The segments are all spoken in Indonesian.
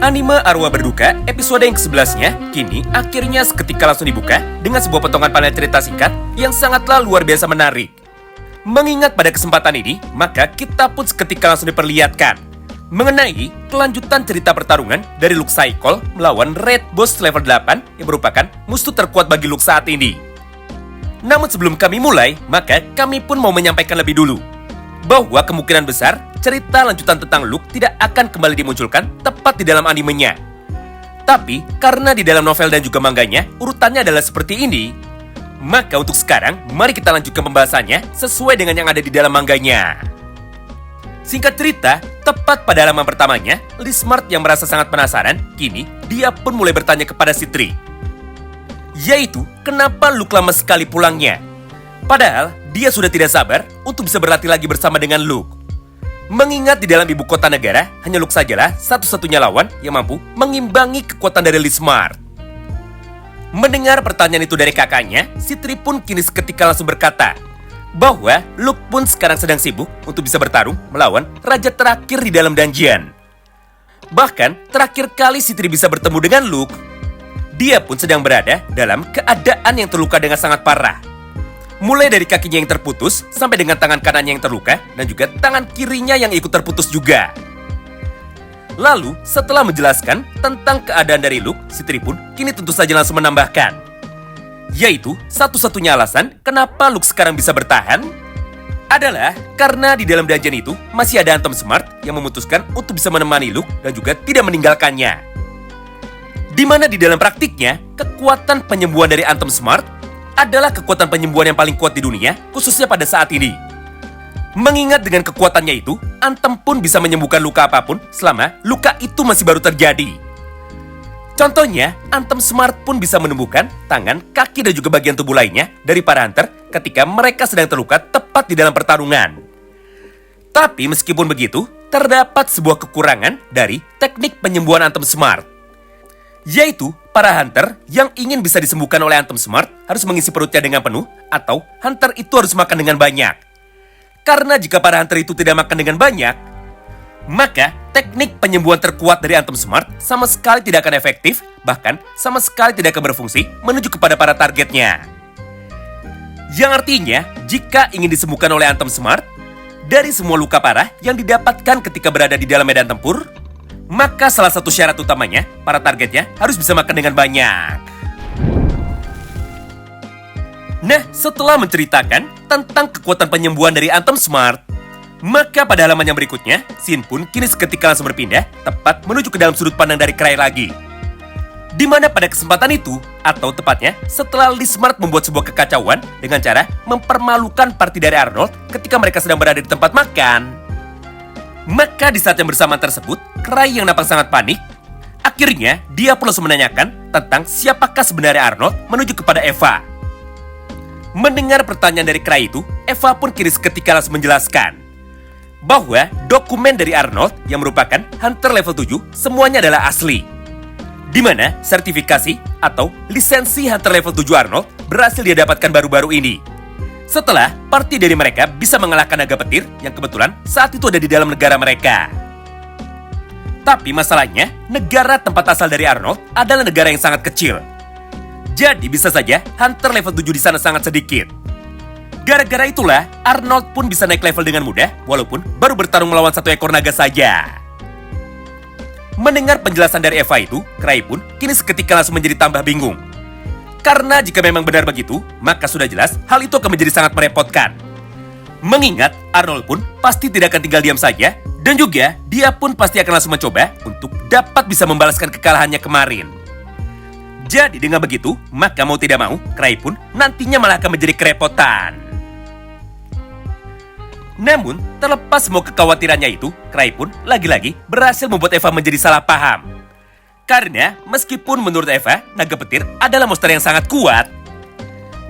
Anime Arwah Berduka episode yang ke-11-nya kini akhirnya seketika langsung dibuka dengan sebuah potongan panel cerita singkat yang sangatlah luar biasa menarik. Mengingat pada kesempatan ini, maka kita pun seketika langsung diperlihatkan mengenai kelanjutan cerita pertarungan dari Luke Cycle melawan Red Boss level 8 yang merupakan musuh terkuat bagi Luke saat ini. Namun sebelum kami mulai, maka kami pun mau menyampaikan lebih dulu bahwa kemungkinan besar cerita lanjutan tentang Luke tidak akan kembali dimunculkan tepat di dalam animenya. Tapi karena di dalam novel dan juga manganya urutannya adalah seperti ini, maka untuk sekarang mari kita lanjutkan pembahasannya sesuai dengan yang ada di dalam manganya. Singkat cerita, tepat pada halaman pertamanya, Lismart yang merasa sangat penasaran, kini dia pun mulai bertanya kepada Citri, yaitu kenapa Luke lama sekali pulangnya. Padahal dia sudah tidak sabar untuk bisa berlatih lagi bersama dengan Luke. Mengingat di dalam ibu kota negara, hanya Luke sajalah satu-satunya lawan yang mampu mengimbangi kekuatan dari Lismart. Mendengar pertanyaan itu dari kakaknya, Citri pun kini seketika langsung berkata bahwa Luke pun sekarang sedang sibuk untuk bisa bertarung melawan raja terakhir di dalam dungeon. Bahkan terakhir kali Citri bisa bertemu dengan Luke, dia pun sedang berada dalam keadaan yang terluka dengan sangat parah. Mulai dari kakinya yang terputus sampai dengan tangan kanannya yang terluka dan juga tangan kirinya yang ikut terputus juga. Lalu setelah menjelaskan tentang keadaan dari Luke, Citri pun kini tentu saja langsung menambahkan, yaitu satu-satunya alasan kenapa Luke sekarang bisa bertahan adalah karena di dalam dungeon itu masih ada Atom Smart yang memutuskan untuk bisa menemani Luke dan juga tidak meninggalkannya. Di mana di dalam praktiknya, kekuatan penyembuhan dari Atom Smart adalah kekuatan penyembuhan yang paling kuat di dunia, khususnya pada saat ini. Mengingat dengan kekuatannya itu, Anthem pun bisa menyembuhkan luka apapun selama luka itu masih baru terjadi. Contohnya, Anthem Smart pun bisa menumbuhkan tangan, kaki, dan juga bagian tubuh lainnya dari para hunter ketika mereka sedang terluka tepat di dalam pertarungan. Tapi meskipun begitu, terdapat sebuah kekurangan dari teknik penyembuhan Anthem Smart, yaitu para hunter yang ingin bisa disembuhkan oleh Anthem Smart harus mengisi perutnya dengan penuh atau hunter itu harus makan dengan banyak. Karena jika para hunter itu tidak makan dengan banyak, maka teknik penyembuhan terkuat dari Anthem Smart sama sekali tidak akan efektif, bahkan sama sekali tidak akan berfungsi menuju kepada para targetnya. Yang artinya, jika ingin disembuhkan oleh Anthem Smart dari semua luka parah yang didapatkan ketika berada di dalam medan tempur, maka salah satu syarat utamanya, para targetnya harus bisa makan dengan banyak. Nah, setelah menceritakan tentang kekuatan penyembuhan dari Anthem Smart, maka pada halaman yang berikutnya, Shin pun kini seketika langsung berpindah tepat menuju ke dalam sudut pandang dari Cray lagi. Di mana pada kesempatan itu, atau tepatnya setelah Lismart membuat sebuah kekacauan dengan cara mempermalukan party dari Arnold ketika mereka sedang berada di tempat makan. Maka di saat yang bersamaan tersebut, Cray yang nampak sangat panik, akhirnya dia pun langsung menanyakan tentang siapakah sebenarnya Arnold menuju kepada Eva. Mendengar pertanyaan dari Cray itu, Eva pun kini seketika langsung menjelaskan bahwa dokumen dari Arnold yang merupakan Hunter level 7 semuanya adalah asli. Di mana sertifikasi atau lisensi Hunter level 7 Arnold berhasil dia dapatkan baru-baru ini. Setelah party dari mereka bisa mengalahkan naga petir yang kebetulan saat itu ada di dalam negara mereka. Tapi masalahnya, negara tempat asal dari Arnold adalah negara yang sangat kecil. Jadi bisa saja Hunter level 7 di sana sangat sedikit. Gara-gara itulah Arnold pun bisa naik level dengan mudah walaupun baru bertarung melawan satu ekor naga saja. Mendengar penjelasan dari Eva itu, Cray pun kini seketika langsung menjadi tambah bingung. Karena jika memang benar begitu, maka sudah jelas hal itu akan menjadi sangat merepotkan. Mengingat Arnold pun pasti tidak akan tinggal diam saja, dan juga dia pun pasti akan langsung mencoba untuk dapat bisa membalaskan kekalahannya kemarin. Jadi dengan begitu, maka mau tidak mau, Cray pun nantinya malah akan menjadi kerepotan. Namun, terlepas semua kekhawatirannya itu, Cray pun lagi-lagi berhasil membuat Eva menjadi salah paham. Karena meskipun menurut Eva, naga petir adalah monster yang sangat kuat,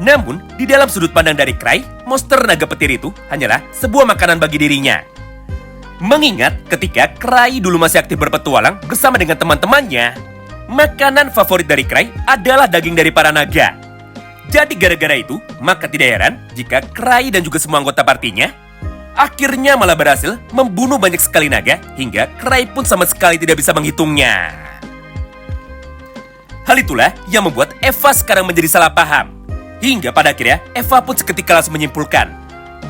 namun di dalam sudut pandang dari Cray, monster naga petir itu hanyalah sebuah makanan bagi dirinya. Mengingat ketika Cray dulu masih aktif berpetualang bersama dengan teman-temannya, makanan favorit dari Cray adalah daging dari para naga. Jadi gara-gara itu, maka tidak heran jika Cray dan juga semua anggota partinya Akhirnya malah berhasil membunuh banyak sekali naga hingga Cry pun sama sekali tidak bisa menghitungnya. Hal itulah yang membuat Eva sekarang menjadi salah paham. Hingga pada akhirnya Eva pun seketika langsung menyimpulkan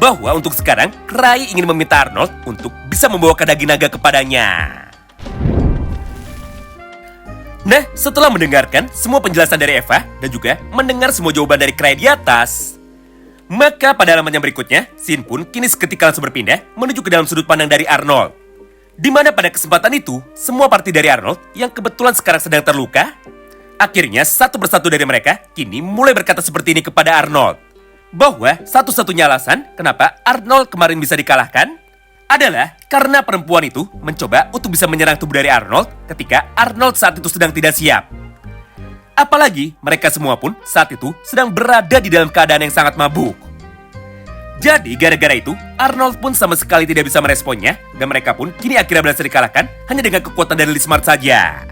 bahwa untuk sekarang Cry ingin meminta Arnold untuk bisa membawakan daging naga kepadanya. Nah, setelah mendengarkan semua penjelasan dari Eva dan juga mendengar semua jawaban dari Cry di atas, maka pada halaman yang berikutnya, Shin pun kini seketika langsung berpindah menuju ke dalam sudut pandang dari Arnold. Di mana pada kesempatan itu, semua parti dari Arnold yang kebetulan sekarang sedang terluka, akhirnya satu persatu dari mereka kini mulai berkata seperti ini kepada Arnold. Bahwa satu-satunya alasan kenapa Arnold kemarin bisa dikalahkan adalah karena perempuan itu mencoba untuk bisa menyerang tubuh dari Arnold ketika Arnold saat itu sedang tidak siap. Apalagi mereka semua pun saat itu sedang berada di dalam keadaan yang sangat mabuk. Jadi gara-gara itu Arnold pun sama sekali tidak bisa meresponnya dan mereka pun kini akhirnya berhasil dikalahkan hanya dengan kekuatan dari Lismart saja.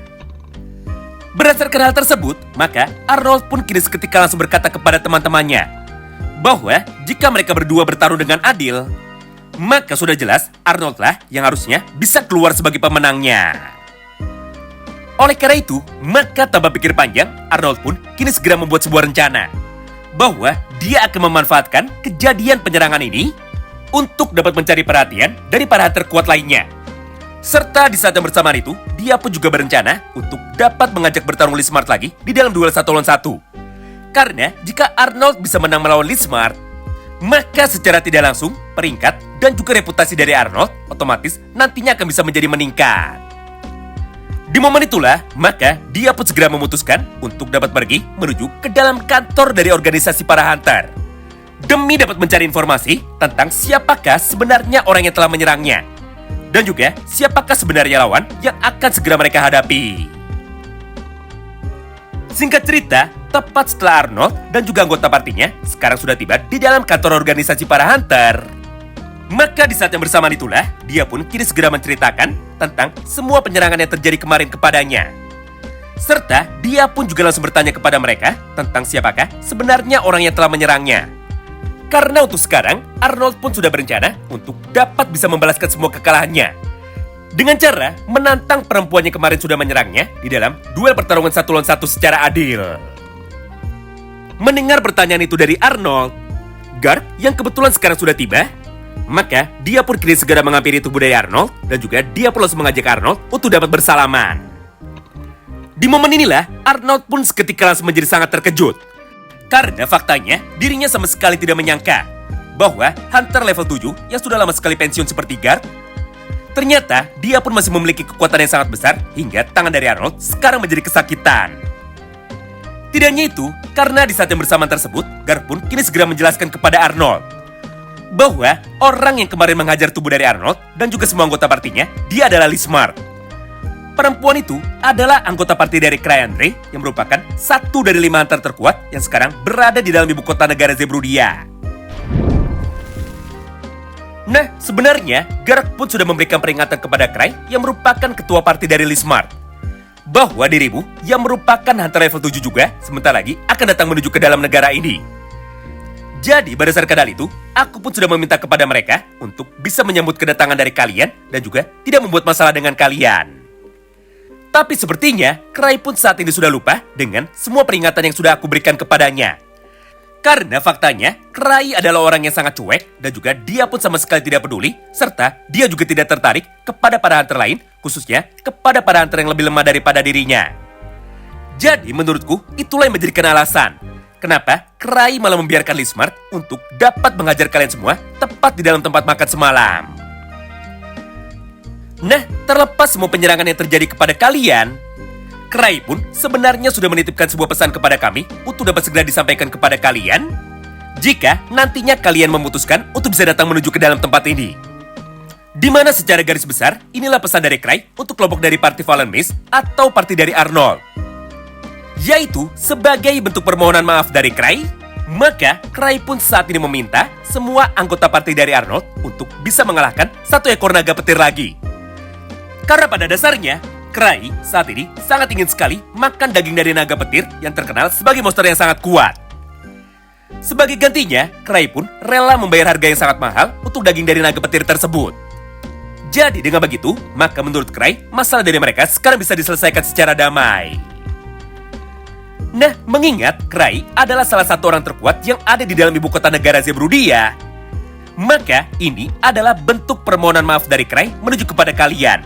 Berdasarkan hal tersebut, maka Arnold pun kini seketika langsung berkata kepada teman-temannya bahwa jika mereka berdua bertarung dengan adil, maka sudah jelas Arnold lah yang harusnya bisa keluar sebagai pemenangnya. Oleh karena itu, maka tanpa pikir panjang, Arnold pun kini segera membuat sebuah rencana bahwa dia akan memanfaatkan kejadian penyerangan ini untuk dapat mencari perhatian dari para hunter kuat lainnya. Serta di saat yang bersamaan itu, dia pun juga berencana untuk dapat mengajak bertarung Lismart lagi di dalam duel 1 lawan 1. Karena jika Arnold bisa menang melawan Lismart, maka secara tidak langsung peringkat dan juga reputasi dari Arnold otomatis nantinya akan bisa menjadi meningkat. Di momen itulah, maka dia pun segera memutuskan untuk dapat pergi menuju ke dalam kantor dari organisasi para hunter demi dapat mencari informasi tentang siapakah sebenarnya orang yang telah menyerangnya dan juga siapakah sebenarnya lawan yang akan segera mereka hadapi. Singkat cerita, tepat setelah Arnold dan juga anggota partinya sekarang sudah tiba di dalam kantor organisasi para hunter, maka di saat yang bersamaan itulah dia pun kini segera menceritakan tentang semua penyerangan yang terjadi kemarin kepadanya. Serta dia pun juga langsung bertanya kepada mereka tentang siapakah sebenarnya orang yang telah menyerangnya. Karena untuk sekarang Arnold pun sudah berencana untuk dapat bisa membalaskan semua kekalahannya dengan cara menantang perempuan yang kemarin sudah menyerangnya di dalam duel pertarungan 1 lawan 1 secara adil. Mendengar pertanyaan itu dari Arnold, Garp yang kebetulan sekarang sudah tiba, maka dia pun kini segera menghampiri tubuh dari Arnold dan juga dia pun langsung mengajak Arnold untuk dapat bersalaman. Di momen inilah Arnold pun seketika langsung menjadi sangat terkejut. Karena faktanya dirinya sama sekali tidak menyangka bahwa Hunter level 7 yang sudah lama sekali pensiun seperti Garp, ternyata dia pun masih memiliki kekuatan yang sangat besar hingga tangan dari Arnold sekarang menjadi kesakitan. Tidak hanya itu, karena di saat yang bersamaan tersebut, Garp pun kini segera menjelaskan kepada Arnold bahwa orang yang kemarin menghajar tubuh dari Arnold dan juga semua anggota partinya, dia adalah Lismart. Perempuan itu adalah anggota parti dari Cryandre yang merupakan satu dari 5 hunter terkuat yang sekarang berada di dalam ibu kota negara Zebrudia. Nah, sebenarnya Garp pun sudah memberikan peringatan kepada Cry yang merupakan ketua parti dari Lismart bahwa dirimu yang merupakan hunter level 7 juga sebentar lagi akan datang menuju ke dalam negara ini. Jadi berdasarkan hal itu, aku pun sudah meminta kepada mereka untuk bisa menyambut kedatangan dari kalian dan juga tidak membuat masalah dengan kalian. Tapi sepertinya Cry pun saat ini sudah lupa dengan semua peringatan yang sudah aku berikan kepadanya. Karena faktanya, Cry adalah orang yang sangat cuek dan juga dia pun sama sekali tidak peduli, serta dia juga tidak tertarik kepada para hunter lain, khususnya kepada para hunter yang lebih lemah daripada dirinya. Jadi menurutku, itulah yang menjadikan alasan kenapa Cry malah membiarkan Lismart untuk dapat menghajar kalian semua tepat di dalam tempat makan semalam. Nah, terlepas semua penyerangan yang terjadi kepada kalian, Cry pun sebenarnya sudah menitipkan sebuah pesan kepada kami untuk dapat segera disampaikan kepada kalian jika nantinya kalian memutuskan untuk bisa datang menuju ke dalam tempat ini. Di mana secara garis besar, inilah pesan dari Cry untuk kelompok dari Parti Fallen Mist atau parti dari Arnold. Yaitu sebagai bentuk permohonan maaf dari Cry, maka Cry pun saat ini meminta semua anggota parti dari Arnold untuk bisa mengalahkan satu ekor naga petir lagi. Karena pada dasarnya, Cry saat ini sangat ingin sekali makan daging dari naga petir yang terkenal sebagai monster yang sangat kuat. Sebagai gantinya, Cry pun rela membayar harga yang sangat mahal untuk daging dari naga petir tersebut. Jadi dengan begitu, maka menurut Cry, masalah dari mereka sekarang bisa diselesaikan secara damai. Nah, mengingat Cry adalah salah satu orang terkuat yang ada di dalam ibu kota negara Zebrudea, maka ini adalah bentuk permohonan maaf dari Cry menuju kepada kalian.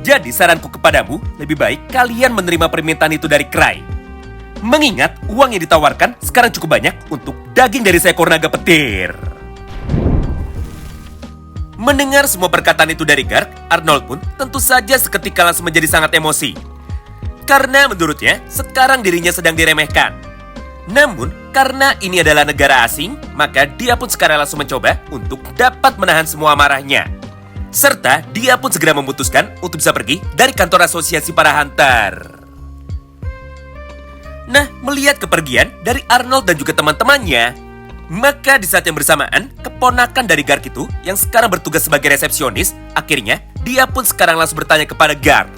Jadi saranku kepadamu, lebih baik kalian menerima permintaan itu dari Cry. Mengingat uang yang ditawarkan sekarang cukup banyak untuk daging dari seekor naga petir. Mendengar semua perkataan itu dari Garg, Arnold pun tentu saja seketika langsung menjadi sangat emosi. Karena menurutnya, sekarang dirinya sedang diremehkan. Namun, karena ini adalah negara asing, maka dia pun sekarang langsung mencoba untuk dapat menahan semua amarahnya. Serta, dia pun segera memutuskan untuk bisa pergi dari kantor asosiasi para hunter. Nah, melihat kepergian dari Arnold dan juga teman-temannya, maka di saat yang bersamaan, keponakan dari Garg itu yang sekarang bertugas sebagai resepsionis, akhirnya dia pun sekarang langsung bertanya kepada Garg.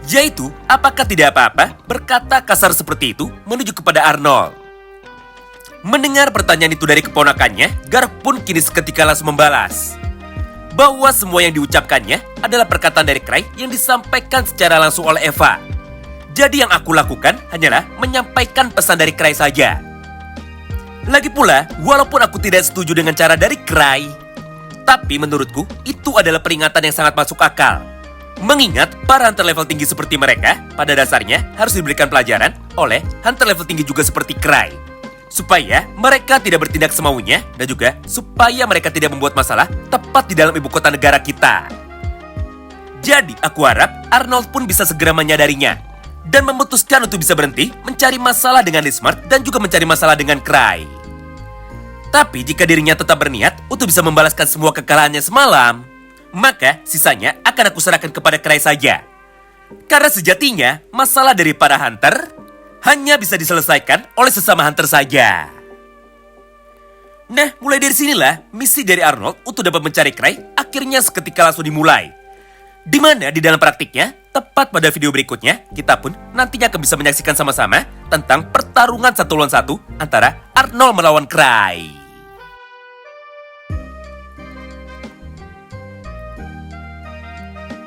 Yaitu, apakah tidak apa-apa berkata kasar seperti itu menuju kepada Arnold. Mendengar pertanyaan itu dari keponakannya, Garg pun kini seketika langsung membalas bahwa semua yang diucapkannya adalah perkataan dari Cry yang disampaikan secara langsung oleh Eva. Jadi yang aku lakukan hanyalah menyampaikan pesan dari Cry saja. Lagi pula, walaupun aku tidak setuju dengan cara dari Cry, tapi menurutku itu adalah peringatan yang sangat masuk akal. Mengingat para hunter level tinggi seperti mereka, pada dasarnya harus diberikan pelajaran oleh hunter level tinggi juga seperti Cry. Supaya mereka tidak bertindak semaunya dan juga supaya mereka tidak membuat masalah tepat di dalam ibu kota negara kita. Jadi aku harap Arnold pun bisa segera menyadarinya dan memutuskan untuk bisa berhenti mencari masalah dengan Lismart dan juga mencari masalah dengan Cry. Tapi jika dirinya tetap berniat untuk bisa membalaskan semua kekalahannya semalam, maka sisanya akan aku serahkan kepada Cry saja. Karena sejatinya, masalah dari para hunter hanya bisa diselesaikan oleh sesama hunter saja. Nah, mulai dari sinilah misi dari Arnold untuk dapat mencari Cry akhirnya seketika langsung dimulai. Di mana di dalam praktiknya, tepat pada video berikutnya, kita pun nantinya akan bisa menyaksikan sama-sama tentang pertarungan 1 lawan 1 antara Arnold melawan Cry.